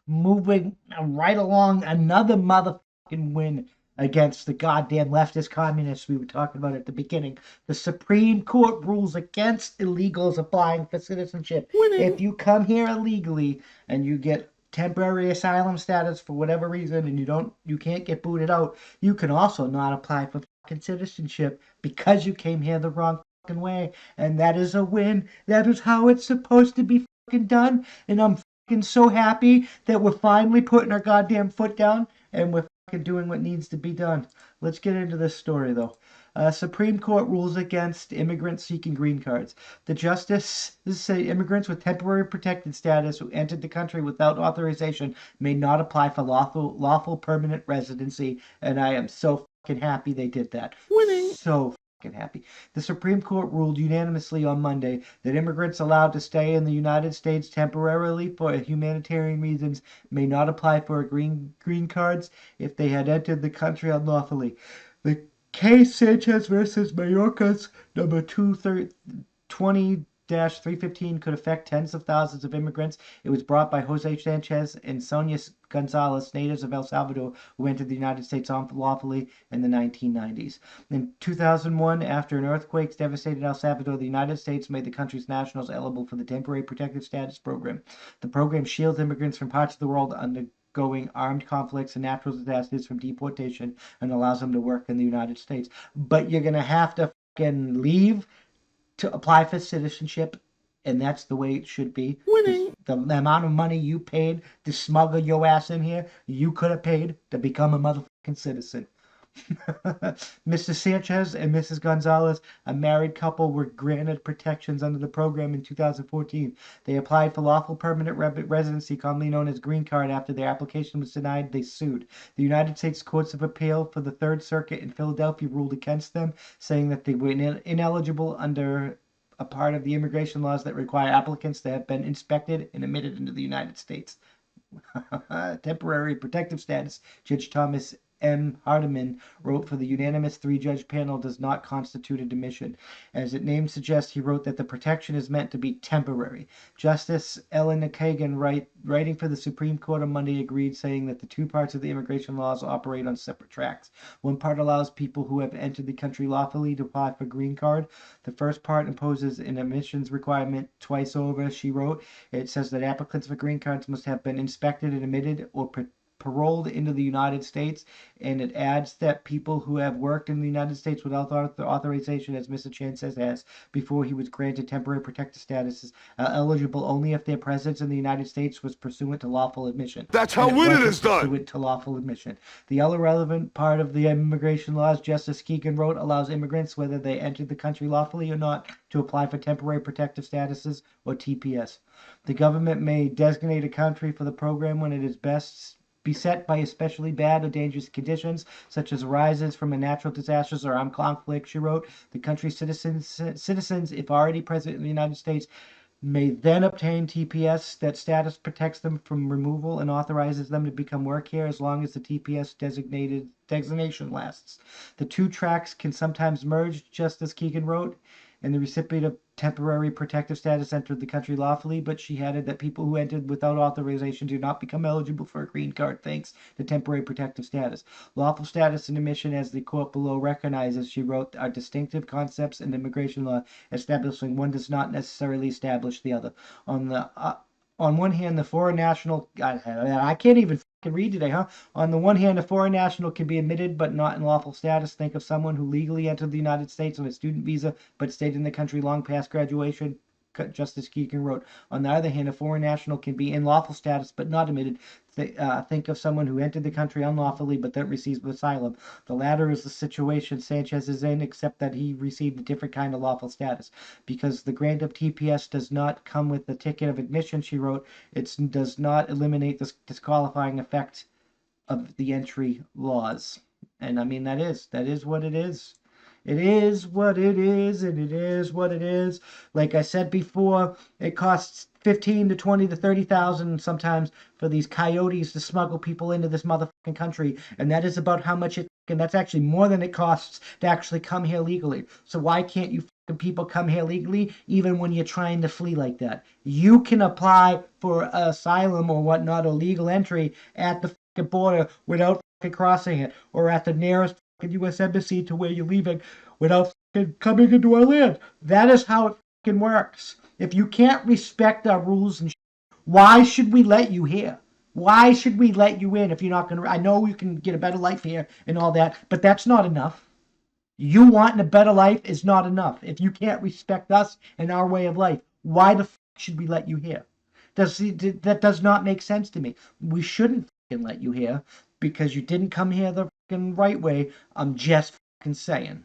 Moving right along, another motherfucking win against the goddamn leftist communists we were talking about at the beginning. The Supreme Court rules against illegals applying for citizenship. Winning. If you come here illegally and you get temporary asylum status for whatever reason and you can't get booted out, you can also not apply for fucking citizenship because you came here the wrong fucking way. And that is a win. That is how it's supposed to be fucking done. And I'm fucking so happy that we're finally putting our goddamn foot down and we're fucking doing what needs to be done. Let's get into this story though. Supreme Court rules against immigrants seeking green cards. The justices say immigrants with temporary protected status who entered the country without authorization may not apply for lawful permanent residency, and I am so fucking happy they did that. Winning. So fucking happy. The Supreme Court ruled unanimously on Monday that immigrants allowed to stay in the United States temporarily for humanitarian reasons may not apply for green cards if they had entered the country unlawfully. The case Sanchez versus Mayorkas, number 220-315, could affect tens of thousands of immigrants. It was brought by Jose Sanchez and Sonia Gonzalez, natives of El Salvador, who entered the United States unlawfully in the 1990s. In 2001, after an earthquake devastated El Salvador, the United States made the country's nationals eligible for the Temporary Protective Status Program. The program shields immigrants from parts of the world undergoing armed conflicts and natural disasters from deportation and allows them to work in the United States. But you're going to have to fucking leave to apply for citizenship, and that's the way it should be. Winning. The amount of money you paid to smuggle your ass in here, you could have paid to become a motherfucking citizen. Mr. Sanchez and Mrs. Gonzalez, a married couple, were granted protections under the program in 2014. They applied for lawful permanent residency, commonly known as green card, after their application was denied. They sued. The United States Courts of Appeal for the Third Circuit in Philadelphia ruled against them, saying that they were ineligible under a part of the immigration laws that require applicants to have been inspected and admitted into the United States. Temporary protective status. Judge Thomas M. Hardiman wrote for the unanimous three-judge panel does not constitute a demission. As its name suggests, he wrote that the protection is meant to be temporary. Justice Ellen Kagan, writing for the Supreme Court on Monday, agreed, saying that the two parts of the immigration laws operate on separate tracks. One part allows people who have entered the country lawfully to apply for a green card. The first part imposes an admissions requirement twice over, she wrote. It says that applicants for green cards must have been inspected and admitted or paroled into the United States, and it adds that people who have worked in the United States without authorization, as Mr. Sanchez has, before he was granted temporary protected status, are eligible only if their presence in the United States was pursuant to lawful admission. That's how winning is done. Pursuant to lawful admission. The other relevant part of the immigration laws, Justice Keegan wrote, allows immigrants, whether they entered the country lawfully or not, to apply for temporary protective statuses or TPS. The government may designate a country for the program when it is best beset by especially bad or dangerous conditions, such as arises from a natural disasters or armed conflict, she wrote. The country's citizens, if already present in the United States, may then obtain TPS. That status protects them from removal and authorizes them to become work here as long as the TPS designation lasts. The two tracks can sometimes merge, Justice Keegan wrote, and the recipient of temporary protective status entered the country lawfully, but she added that people who entered without authorization do not become eligible for a green card thanks to temporary protective status. Lawful status and admission, as the court below recognizes, she wrote, are distinctive concepts in immigration law, establishing one does not necessarily establish the other. On one hand, the foreign national, I can't even read today, huh? On the one hand, a foreign national can be admitted but not in lawful status. Think of someone who legally entered the United States on a student visa but stayed in the country long past graduation. Justice Keegan wrote. On the other hand, a foreign national can be in lawful status but not admitted. Think of someone who entered the country unlawfully but then received asylum. The latter is the situation Sanchez is in, except that he received a different kind of lawful status. Because the grant of TPS does not come with the ticket of admission, she wrote, it does not eliminate the disqualifying effect of the entry laws. And I mean, that is what it is. It is what it is, and it is what it is. Like I said before, it costs 15 to 20 to 30,000 sometimes for these coyotes to smuggle people into this motherfucking country, and that is about how much it. And that's actually more than it costs to actually come here legally. So why can't you people come here legally, even when you're trying to flee like that. You can apply for asylum or whatnot, or legal entry at the border without crossing it, or at the nearest U.S. embassy to where you're leaving without coming into our land. That is how it works. If you can't respect our rules and why should we let you here? Why should we let you in if you're not going to? I know you can get a better life here and all that, but that's not enough. You wanting a better life is not enough. If you can't respect us and our way of life, why the should we let you here? That does not make sense to me. We shouldn't let you here because you didn't come here the right way. I'm just saying.